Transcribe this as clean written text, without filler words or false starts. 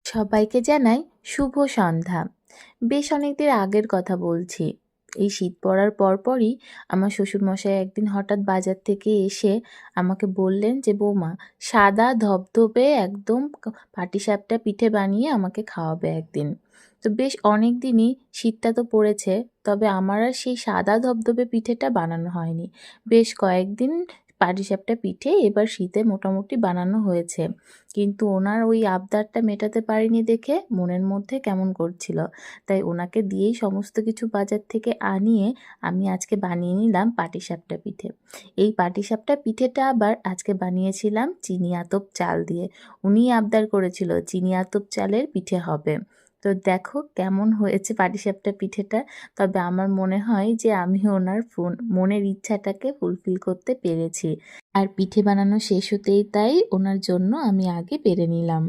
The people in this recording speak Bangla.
সবাইকে জানাই শুভ সন্ধ্যা। বেশ অনেকদিন আগের কথা বলছি। এই শীত পড়ার পরপরই আমার শ্বশুরমশাই একদিন হঠাৎ বাজার থেকে এসে আমাকে বললেন যে, "বৌমা, সাদা ধবধবে একদম পাটিসাপটা পিঠে বানিয়ে আমাকে খাওয়াবে একদিন।" তো বেশ অনেকদিনই শীতটা তো পড়েছে, তবে আমার আর সেই সাদা ধবধবে পিঠেটা বানানো হয়নি। বেশ কয়েকদিন পাটিসাপটা পিঠে এবার শীতে মোটামুটি বানানো হয়েছে। কিন্তু ওনার ওই আবদারটা মেটাতে পারিনি দেখে মনের মধ্যে কেমন করছিল। তাই ওনাকে দিয়েই সমস্ত কিছু বাজার থেকে আনিয়ে আমি আজকে বানিয়ে নিলাম পাটিসাপটা পিঠে। এই পাটিসাপটা পিঠেটা আবার আজকে বানিয়েছিলাম চিনি আতপ চাল দিয়ে। উনিই আবদার করেছিল চিনি আতপ চালের পিঠে হবে। তো দেখো কেমন হয়েছে পাটিসাপটা পিঠেটা। তবে আমার মনে হয় যে আমি ওনার মনের ইচ্ছাটাকে ফুলফিল করতে পেরেছি। আর পিঠে বানানো শেষ হতেই তাই ওনার জন্য আমি আগে বেড়ে নিলাম।